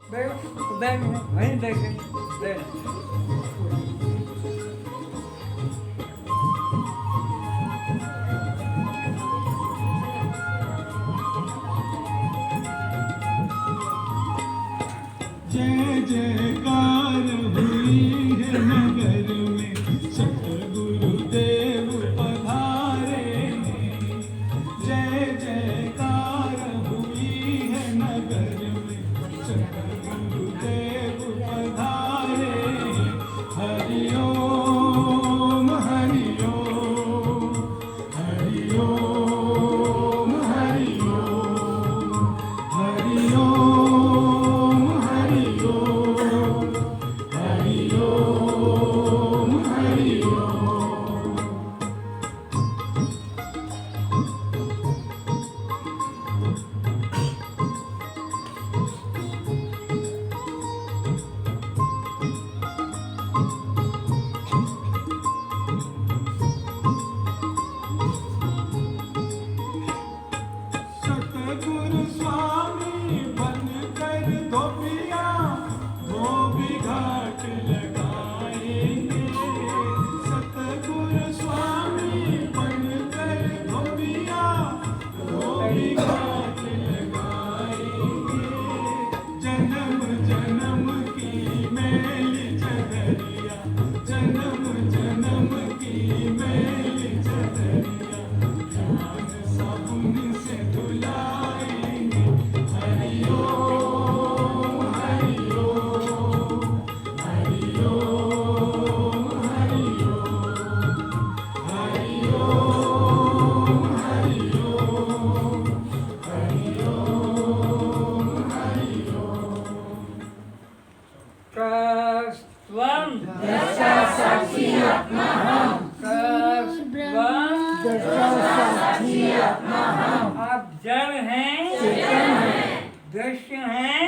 उधर वहीं देखे जय जयकार हुई है नगर में सतगुरुदेव पधारे हैं। जय जयकार हुई है नगर में सतगुरुदेव पधारे हैं। हरि ओम हरि ओम हरि ओम हरि ओम हरि ओम हरि ओम हरि ओम हरि ओम। सतगुरु स्वामी बनकर धोबिया धोबी घाट लगाएंगे। सतगुरु स्वामी बनकर धोबिया धोबी घाट लगाएंगे। जन्म जन्म की मैली चदरिया जन्म जन्म की मैली चदरिया ज्ञान साबुन से धुलाएंगे। हरि ओम हरि ओम हरि ओम हरि ओम हरि ओम हरि ओम हरि ओम हरि ओम। कस्त्वं आप जड़ हैं, दृश्य हैं,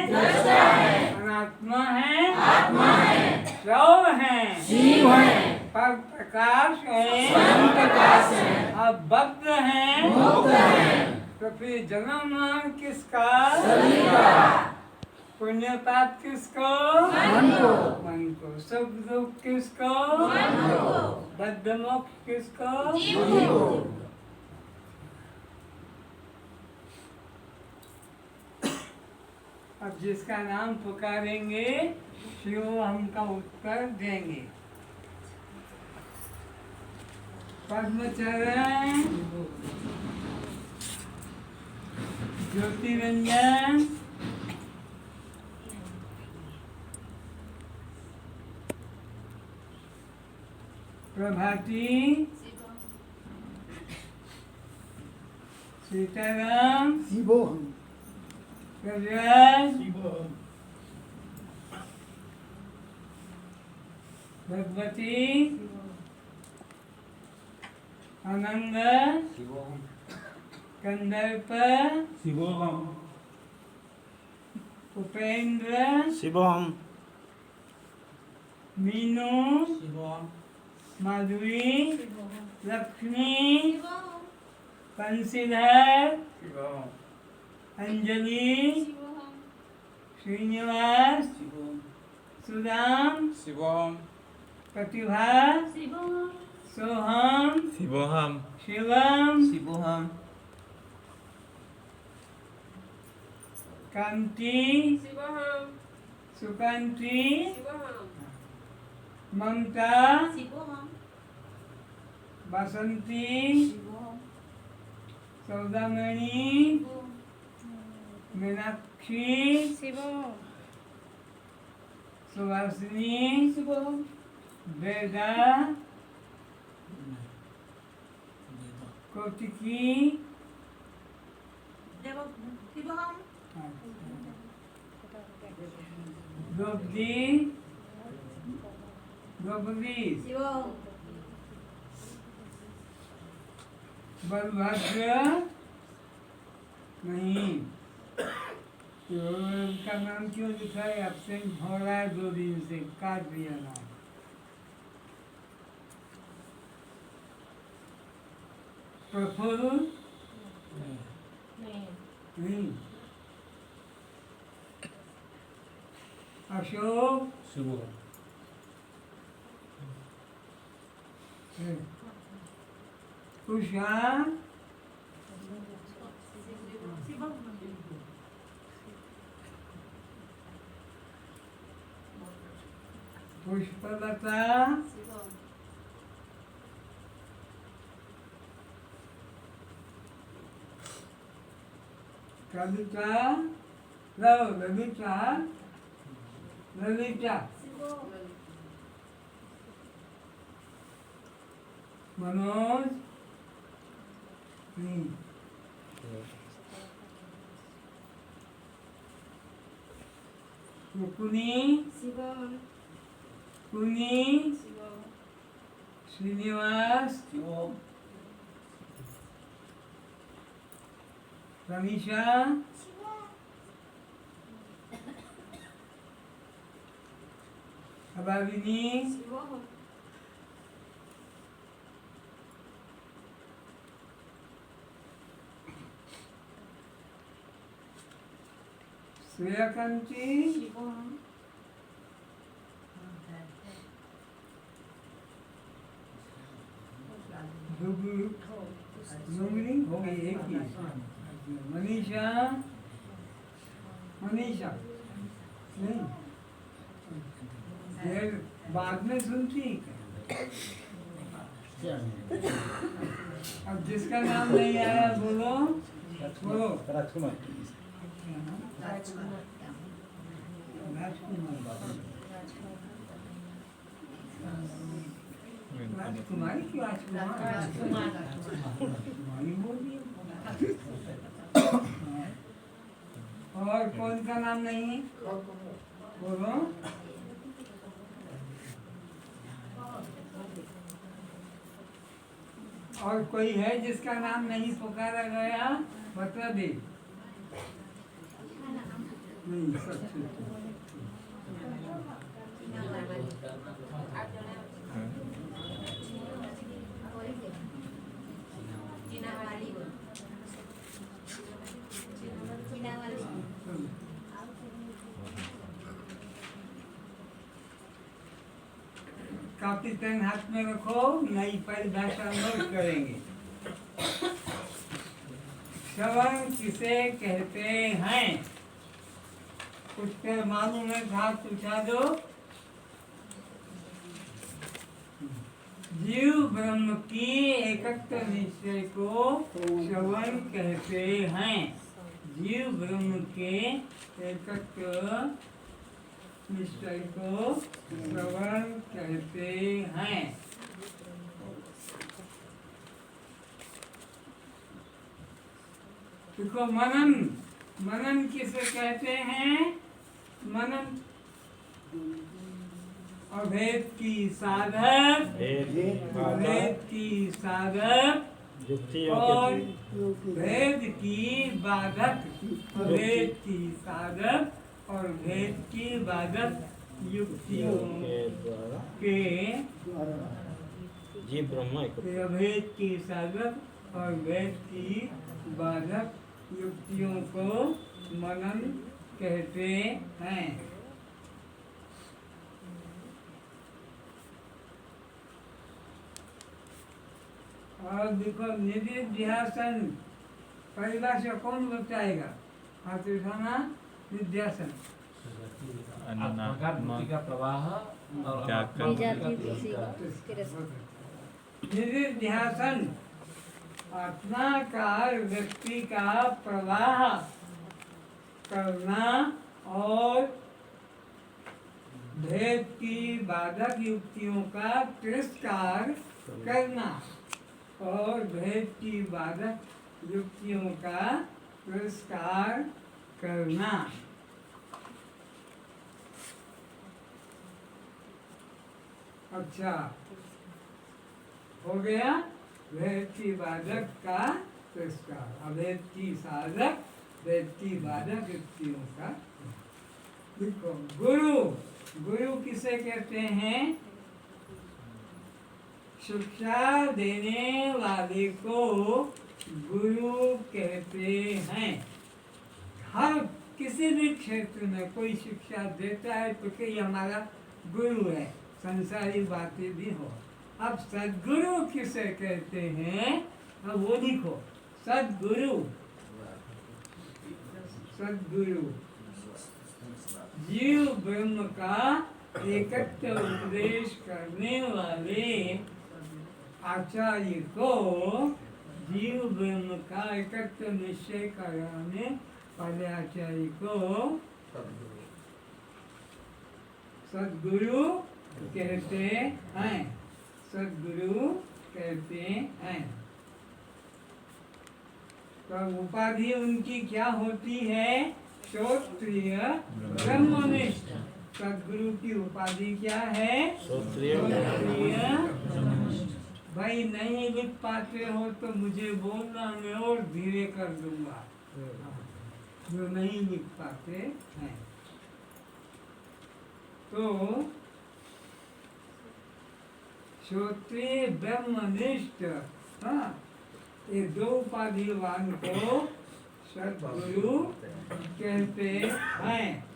अनात्मा हैं, शिव हैं, पर प्रकाश हैं, आप बद्ध हैं, तो फिर जन्म मरण किसका? पुण्य पाप किसको? मन को। सुख दुख किसको? बद्ध मोक्ष किसको? अब जिसका नाम पुकारेंगे शिव हमका उत्तर देंगे। पद्मचरण, ज्योतिरंजन, प्रभाती, सीताराम, गजराज, भगवती, आनंद, कंदर्प, उपेंद्र, मीनू, माधुरी, लक्ष्मी, बंशीधर, अंजलि, श्रीनिवास, सुदाम, प्रतिभा, सोहम, शिवम, कांति, सुकांति, ममता, बसंती, सौदामणि, मीनाक्षी, सुहासिनी, वेदा, कौतिकी, द्रौपदी, बलभद्र नहीं, तो उनका नाम क्यों लिखा है? एब्सेंट हो रहा है 2 दिन से, काट दिया नाम। प्रफुल्ल नहीं, अशोक शुभ कुशाल पुष्पलता कविता ललिता ललिता मनोज रुक्मिणी कुनी श्रीनिवास रमीशा अभाविनी सूर्यकांती डुगरी हो गई एक ही मनीषा मनीषा नहीं देर बाद में सुनती अब जिसका नाम नहीं आया बोलो बोलो राजकुमार राजकुमारी की राजकुमारी बोल दिया और कौन का नाम नहीं बोलो और कोई है जिसका नाम नहीं पुकारा गया बता दे नहीं सब कापी पेन हाथ में रखो नई परिभाषा नोट करेंगे श्रवण किसे कहते हैं कुछ पे मालूम है हाथ उठा दो जीव ब्रह्म की एकत्व निश्चय को श्रवण कहते हैं जीव ब्रह्म के एकत्व निश्चय को श्रवण कहते हैं देखो मनन मनन किसे कहते हैं मनन अभेद की साधक अभेद की साधक और भेद की बाधक अभेद की साधक और भेद की बाधक युक्तियों के जीव ब्रह्म अभेद की साधक और भेद की बाधक युक्तियों को मनन कहते हैं और देखो निधिध्यासन परिभाषा कौन बताएगा हाथ उठाना निध्यासन का प्रवाह निधिध्यासन आत्माकार व्यक्ति का प्रवाह करना और भेद की बाधक युक्तियों का तिरस्कार करना और भेद की बाधक युक्तियों का तिरस्कार करना अच्छा हो गया भेद की बाधक का तिरस्कार अभेद की साधक भेद की बाधक युक्तियों का देखो गुरु गुरु किसे कहते हैं शिक्षा देने वाले को गुरु कहते हैं हर किसी भी क्षेत्र में कोई शिक्षा देता है तो कि ये हमारा गुरु है, संसारी बातें भी हो। अब सद्गुरु किसे कहते हैं, अब वो लिखो। सद्गुरु, सद्गुरु जीव ब्रह्म का एकत्व उपदेश करने वाले आचार्य को, जीव ब्रह्म का एकत्व निश्चय कराने वाले आचार्य को सद्गुरु कहते हैं। सद्गुरु कहते हैं। तो उपाधि उनकी क्या होती है, श्रोत्रिय ब्रह्मनिष्ठ। सद्गुरु की उपाधि क्या है, श्रोत्रिय। भाई नहीं लिख पाते हो तो मुझे बोलना, मैं और धीरे कर दूंगा, जो नहीं लिख पाते हैं। तो श्रोत्रिय ब्रह्मनिष्ठ, हाँ, ये दो उपाधिवान को सद्गुरु कहते हैं।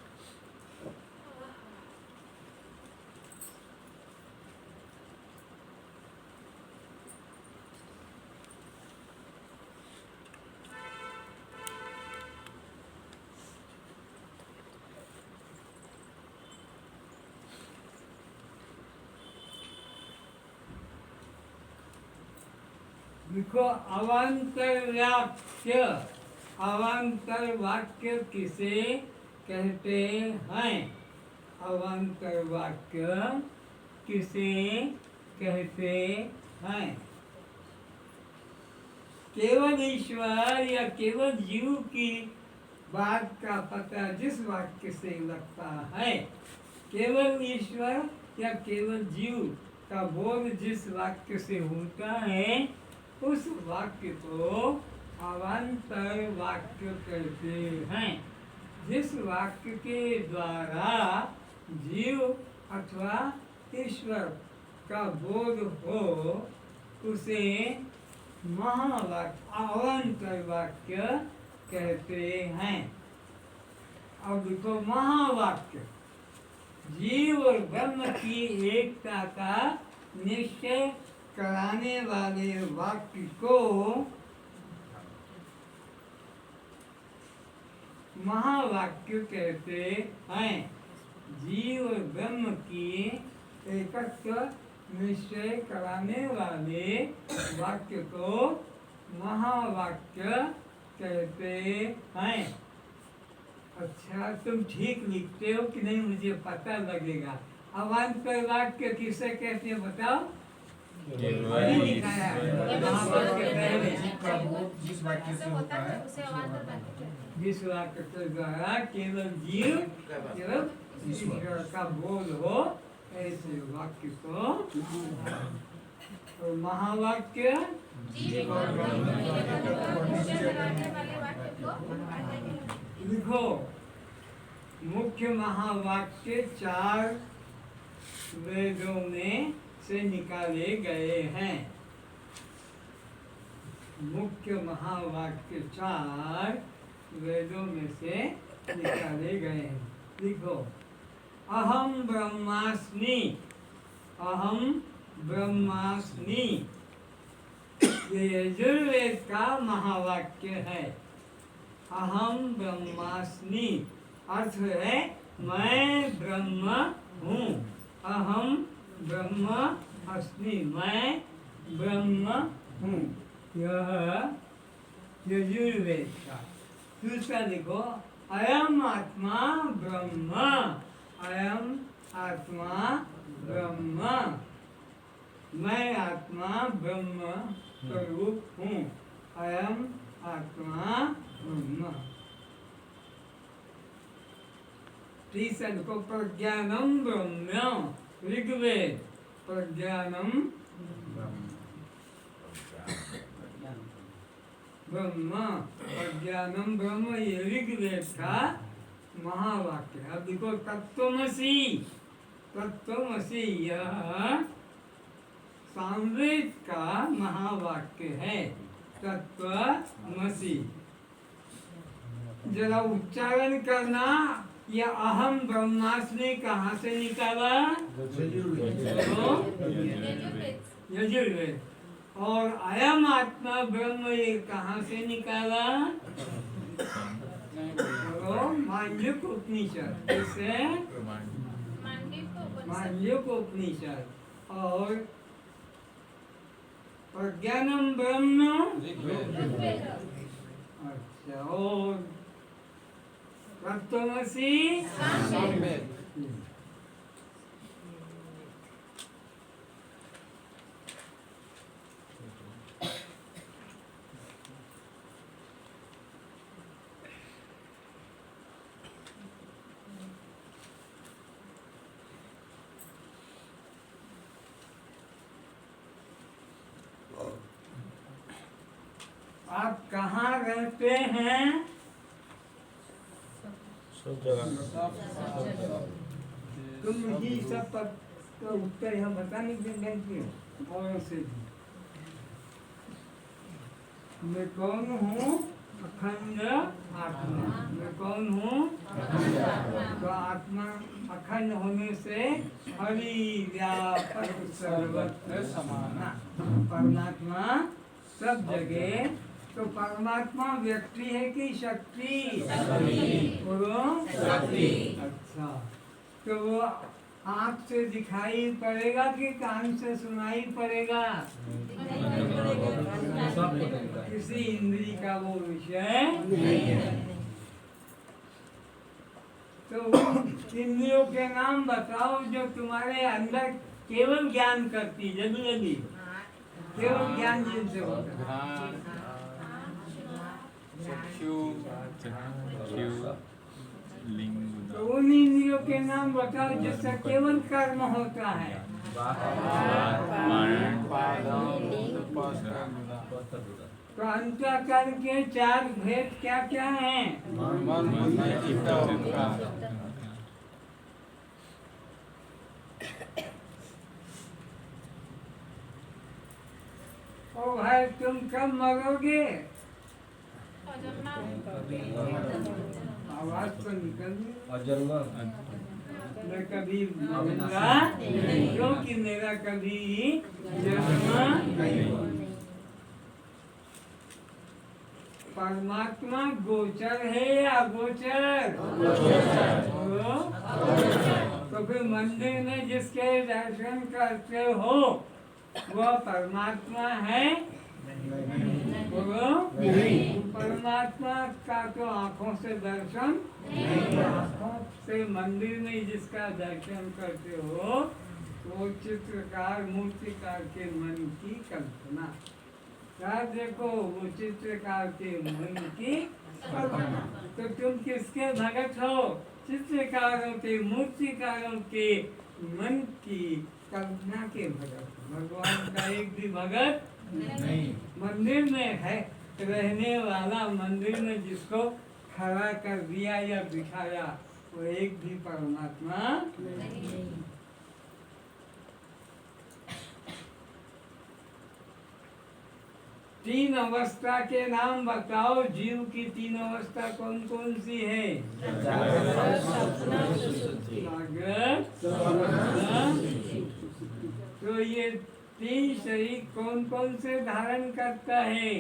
देखो, अवान्तर वाक्य, अवान्तर वाक्य किसे कहते हैं, अवान्तर वाक्य किसे कहते हैं। केवल ईश्वर या केवल जीव की बात का पता जिस वाक्य से लगता है, केवल ईश्वर या केवल जीव का बोध जिस वाक्य से होता है, उस वाक्य को अवान्तर वाक्य कहते हैं। जिस वाक्य के द्वारा जीव अथवा ईश्वर का बोध हो उसे महावाक्य, अवान्तर वाक्य कहते हैं। अब देखो, महावाक्य जीव और ब्रह्म की एकता का निश्चय कराने वाले वाक्य को महावाक्य कहते हैं। जीव और ब्रह्म की एकत्व निश्चय कराने वाले वाक्य को महावाक्य कहते हैं। अच्छा, तुम ठीक लिखते हो कि नहीं मुझे पता लगेगा। अवान्तर वाक्य किसे कहते हैं बताओ। जिस वाक्य से होता है उसे अवान्तर वाक्य कहते हैं। जिस वाक्य के द्वारा केवल जीव केवल ईश्वर का बोध हो, ऐसे वाक्य को तो महावाक्य लिखो। मुख्य महावाक्य 4 वेदों में से निकाले गए हैं। मुख्य महावाक्य 4 वेदों में से निकाले गए हैं। लिखो, अहम ब्रह्मास्मि, अहम ब्रह्मास्मि, ये यजुर्वेद का महावाक्य है। अहम ब्रह्मास्मि अर्थ है मैं ब्रह्म हूँ। अहम ब्रह्म अस्मि, मैं ब्रह्म हूँ। यह यजुर्वेद का। दूसरा लिखो, अयम आत्मा ब्रह्म, अयम आत्मा ब्रह्म, मैं आत्मा ब्रह्म स्वरूप हूँ। अयम आत्मा ब्रह्म। तीसरा लिखो, प्रज्ञानम ब्रह्म, ऋग्वेद। प्रज्ञानम ब्रह्म, प्रज्ञानम ब्रह्म, ये ऋग्वेद का महावाक्य है। अब देखो, तत्त्वमसि, तत्त्वमसि यह सामवेद का महावाक्य है। तत्त्वमसि जरा उच्चारण करना। ये अहम ब्रह्मास्मि कहाँ से निकाला? यजुर्वेद। और अयम आत्मा ब्रह्म ये कहाँ से निकाला? मांडुक्य उपनिषद। किससे? मांडुक्य उपनिषद। और प्रज्ञानम ब्रह्म। अच्छा। और तत्त्वमसि। आप कहाँ रहते हैं? सब जगह। तुम ही सब पर तो उत्तर हम बता नहीं देंगे और से भी। मैं कौन हूँ? अखंड आत्मा। मैं कौन हूँ? तो आत्मा अखंड होने से हरि व्यापक सर्वत्र समाना। परमात्मा सब जगह। तो परमात्मा व्यक्ति है कि शक्ति? बोलो। अच्छा। तो वो आँख से दिखाई पड़ेगा कि कान से सुनाई पड़ेगा? किसी इंद्री का वो विषय नहीं है। तो इंद्रियों के नाम बताओ जो तुम्हारे अंदर केवल ज्ञान करती, जल्दी जल्दी केवल ज्ञान जिनसे होता है। तो उन इंद्रियों के नाम बताओ जिससे केवल कर्म होता है। तो अंतःकरण के चार भेद क्या क्या हैं? ओ भाई तुम कब मरोगे? आवाज तो निकल रही। मैं कभी मरूंगा क्योंकि मेरा कभी जन्म। परमात्मा गोचर है या अगोचर? तो फिर मंदिर में जिसके दर्शन करते हो वह परमात्मा है? बोलो। परमात्मा का तो आँखों से दर्शन, आँखों से मंदिर में जिसका दर्शन करते हो वो चित्रकार मूर्तिकार के मन की कल्पना। क्या देखो वो चित्रकार के मन की कल्पना। तो तुम किसके भगत हो? चित्रकारों के मूर्तिकारों के मन की कल्पना के भगत। भगवान का एक भी भगत नहीं। मंदिर में है रहने वाला, मंदिर में जिसको खड़ा कर दिया या दिखाया वो एक भी परमात्मा नहीं। तीन अवस्था के नाम बताओ। जीव की तीन अवस्था कौन कौन सी है? तो ये तीन शरीर कौन कौन से धारण करता है?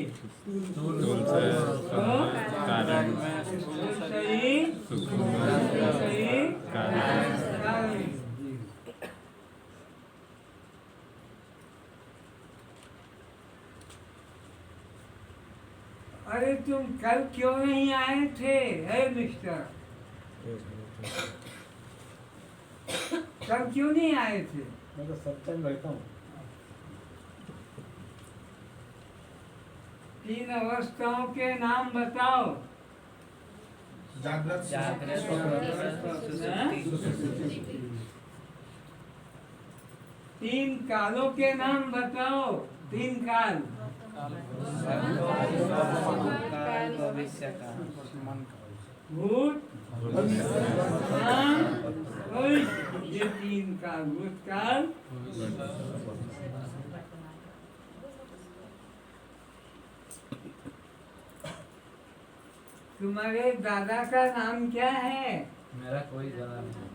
अरे तुम कल क्यों नहीं आए थे? है मिस्टर, कल क्यों नहीं आए थे? मैं तो सब टाइम बैठा हूँ। तीन अवस्थाओं के नाम बताओ। जागृत, तीन कालों के नाम बताओ। तीन काल। भूत, वर्तमान, भविष्य। ये तीन काल। भूतकाल, तुम्हारे दादा का नाम क्या है? मेरा कोई दादा नहीं।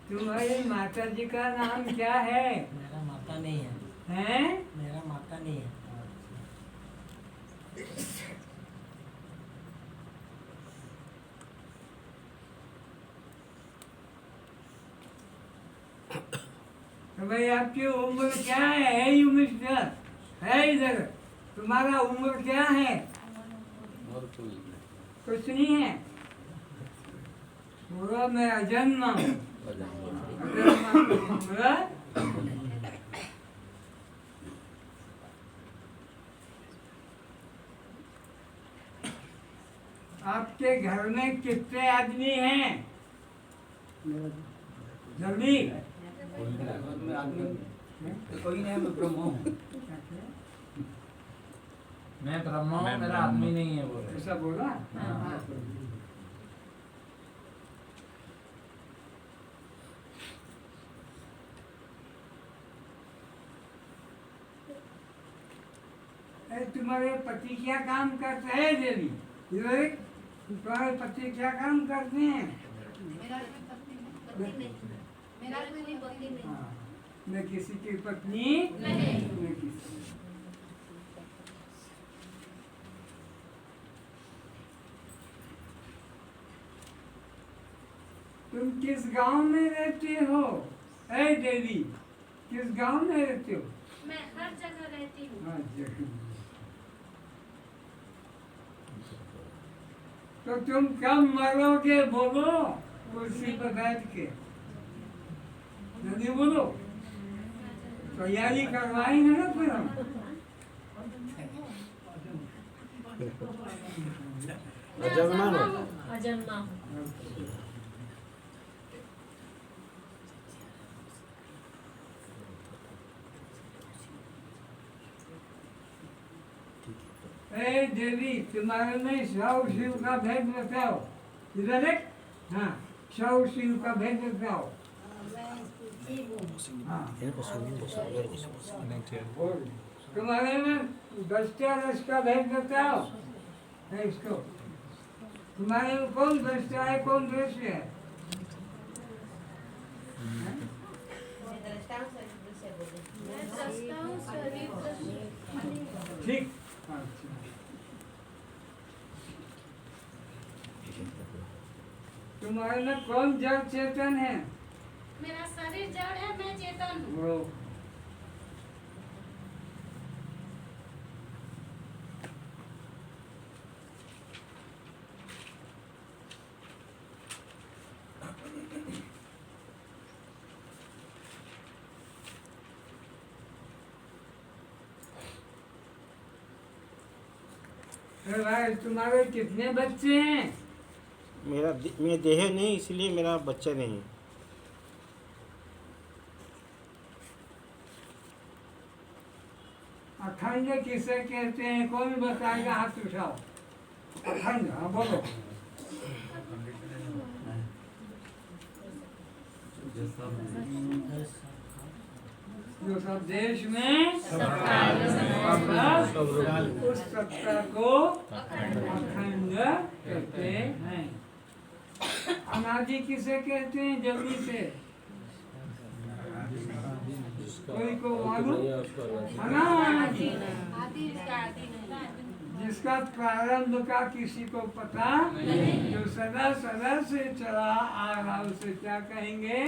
तुम्हारी माता जी का नाम क्या है? मेरा माता नहीं है। हैं? मेरा माता नहीं है। तो भाई आपकी उम्र क्या है यू मिस्टर? है इधर, तुम्हारा उम्र क्या है? और कोई कुछ नहीं है। पूरा मेरा जन्म उम्र आपके घर में कितने आदमी हैं? जल्दी। कोई नहीं, मैं ब्रह्म हूँ। मैं ब्रह्म हूँ, मेरा आदमी नहीं है वो। ऐसा बोला? हाँ। तुम्हारे पति क्या काम करते हैं देवी? विवेक, तुम्हारे पति क्या काम करते हैं? मेरा कोई पति नहीं। मेरा कोई पति नहीं। हाँ, न किसी की पत्नी नहीं। न किसी। तुम किस गांव में रहते हो? ऐ देवी, किस गांव में रहते हो? मैं हर जगह रहती हूँ। हाँ, जरूर। तो तुम कब मरोगे बोलो, कुर्सी पर बैठ के। जल्दी बोलो, तैयारी करवाएंगे ना फिर हम। मैं अजन्मा हूँ। अजन्मा हूँ। ए देवी, तुम्हारे में शव शिव का भेद बताओ। इधर देख। हाँ, शव शिव का भेद बताओ। हाँ, तुम्हारे में दस्ता रस का भेद बताओ। है इसको। तुम्हारे में कौन दस्ता है, कौन दृश्य है? मैं दस्ता हूँ, शरीर दस्ता। ठीक। अच्छा। तुम्हारे में कौन जड़ चेतन है? मेरा शरीर जड़ है, मैं चेतन हूँ। वो अरे भाई, तुम्हारे कितने बच्चे हैं? मेरा देह नहीं, इसलिए मेरा बच्चा नहीं। अखंड किसे कहते हैं? कौन बताएगा? हाथ उठाओ। अखंड, हाँ बोलो। जो सब देश में सत्ता उस सत्ता को अखंड कहते हैं। अनादि किसे कहते हैं? जल्दी से कोई को मालूम? अनादि, आदि इसका आदि नहीं। जिसका प्रारंभ का किसी को पता नहीं, जो सदा सदा से चला आ रहा, उसे क्या कहेंगे?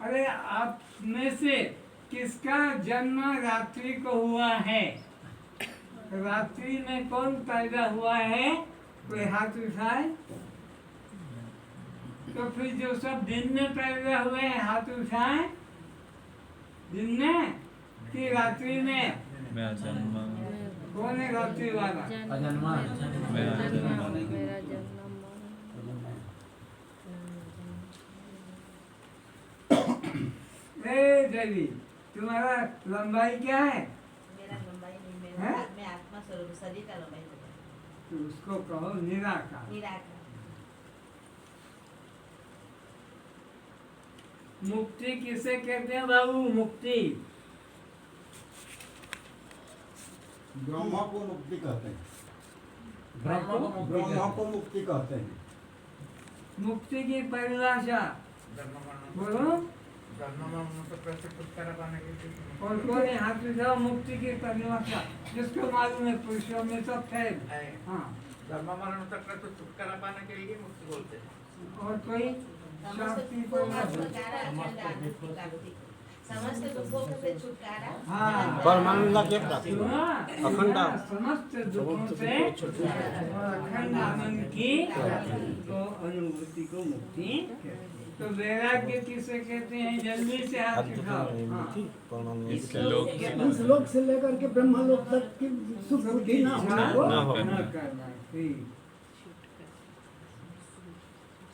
अरे आप में से किसका जन्म रात्रि को हुआ है? रात्रि में कौन पैदा हुआ है? कोई हाथ उठाए। तो फिर जो सब दिन में पैदा हुए हैं, हाथ उठाए। दिन में कि रात्रि में? मैं अजन्मा कौन है रात्रि वाला? अजन्मा। मैं अजन्मा ए देवी, तुम्हारा लंबाई क्या है? मेरा लंबाई नहीं, हैं? मैं आत्मा स्वरूप शरीर का लंबाई होता तो उसको कहो निराकार। निराकार। मुक्ति किसे कहते हैं बाबू? मुक्ति ब्रह्मा को मुक्ति कहते हैं। ब्रह्म को मुक्ति ब्रह्मा कहते को मुक्ति कहते हैं। मुक्ति की परिभाषा बोलो। और कौन है हाथ उठाओ? मुक्ति की परिभाषा जिसको मालूम है, पुरुषों में सब है। हाँ, धर्म मरण तक तो छुटकारा पाने के लिए मुक्ति बोलते हैं। और कोई शांति परिभाषा? समस्त दुखों से छुटकारा। हाँ, परमानंद की प्राप्ति, सुना? अखंड समस्त दुखों से और अखंड आनंद की तो अनुभूति को मुक्ति कहते हैं। तो वैराग्य किसे कहते हैं? जल्दी से हाथ उठाओ। हाँ। इस लोक से लेकर के ब्रह्मलोक तक की सुख बुद्धि ना हो। न करना। ठीक।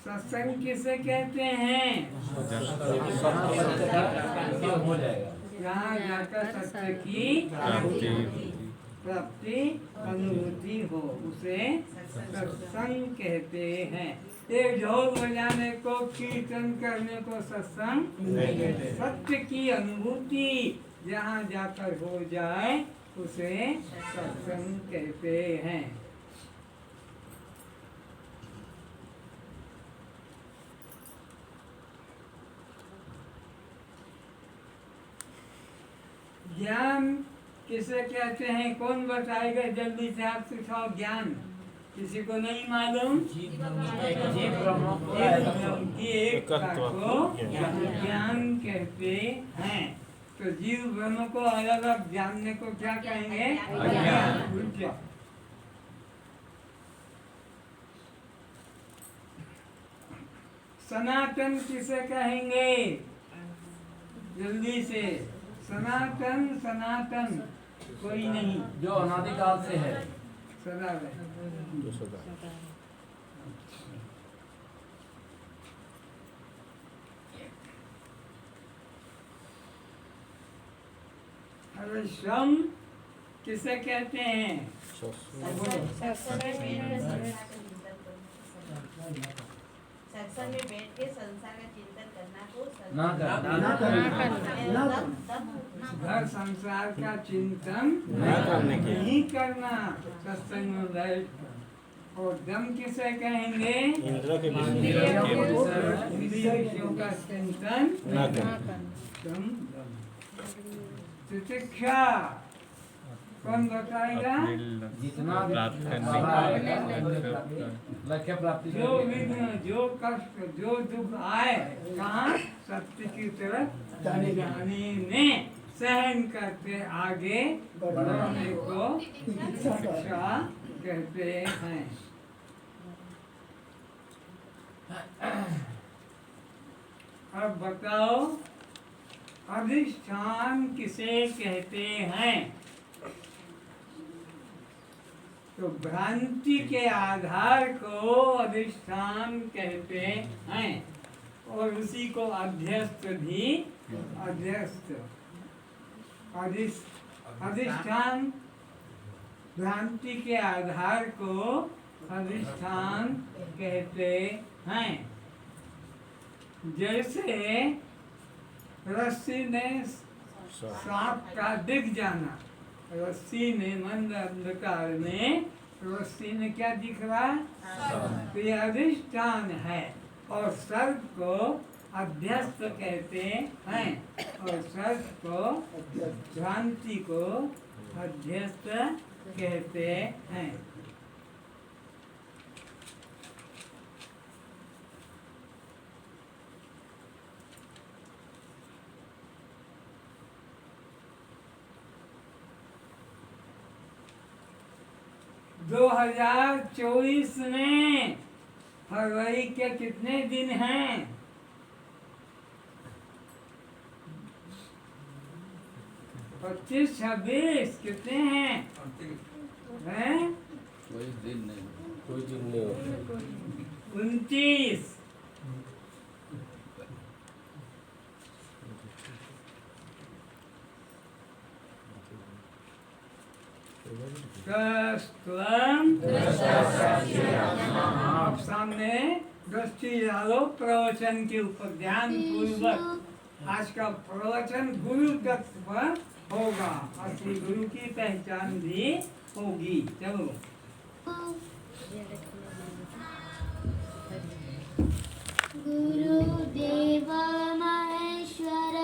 सत्संग किसे कहते हैं? हो जाएगा। जहाँ जाकर सत्य की प्राप्ति अनुभूति हो उसे सत्संग कहते हैं। एक ढोल बजाने को, कीर्तन करने को सत्संग नहीं कहते। सत्य की अनुभूति जहाँ जाकर हो जाए उसे सत्संग कहते हैं। ज्ञान किसे कहते हैं? कौन बताएगा? जल्दी से आप सिखाओ। ज्ञान किसी को नहीं मालूम? जीव ब्रह्म की एकता को ज्ञान कहते हैं। तो जीव ब्रह्म को अलग अलग जानने को क्या कहेंगे? अज्ञान। सनातन किसे कहेंगे? जल्दी से। सनातन सनातन कोई नहीं, जो अनादिकाल से है। सदा रहे। अरे श्रम किसे कहते हैं? सत्संग में बैठ के संसार का चिंतन करना को ना करना। घर संसार का चिंतन न करने के नहीं करना सत्संग में बैठ कर। और दम किसे कहेंगे? इंद्र के विषय इंद्रिय विषयों का चिंतन न करना। दम। तितिक्षा कौन बताएगा? जितना प्राप्त लक्ष्य प्राप्ति जो विघ्न, जो कष्ट, जो दुख आए, कहाँ? सत्य की तरफ जाने में सहन करते आगे बढ़ने को तितिक्षा कहते हैं। अब बताओ, अधिष्ठान किसे कहते हैं? तो भ्रांति के आधार को अधिष्ठान कहते हैं और उसी को अध्यस्त भी। अध्यस्त अधिष्ठान भ्रांति के आधार को अधिष्ठान कहते हैं। जैसे रस्सी ने सांप का दिख जाना, रस्सी में मंद अंधकार में रस्सी में क्या दिख रहा है? तो ये अधिष्ठान है। और सर्प को अध्यस्त कहते हैं और सर्प को, भ्रांति को अध्यस्त कहते हैं। दो 2024 में फरवरी के कितने दिन हैं? 25, 26 कितने हैं? कोई दिन नहीं। 29। प्रस्त्वम आप सामने दृष्टि डालो प्रवचन के ऊपर ध्यान पूर्वक। आज का प्रवचन गुरु तत्व पर होगा, असली गुरु की पहचान भी होगी। चलो गुरुदेव महेश्वर,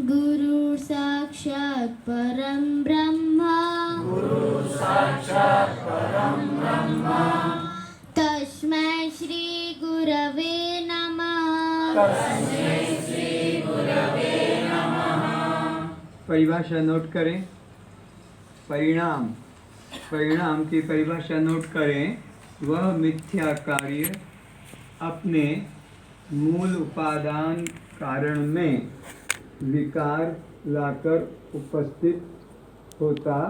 गुरु साक्षात् परं ब्रह्म, तस्मै श्री गुरवे नमः। परिभाषा नोट करें। परिणाम, परिणाम की परिभाषा नोट करें। वह मिथ्या कार्य अपने मूल उपादान कारण में विकार लाकर उपस्थित होता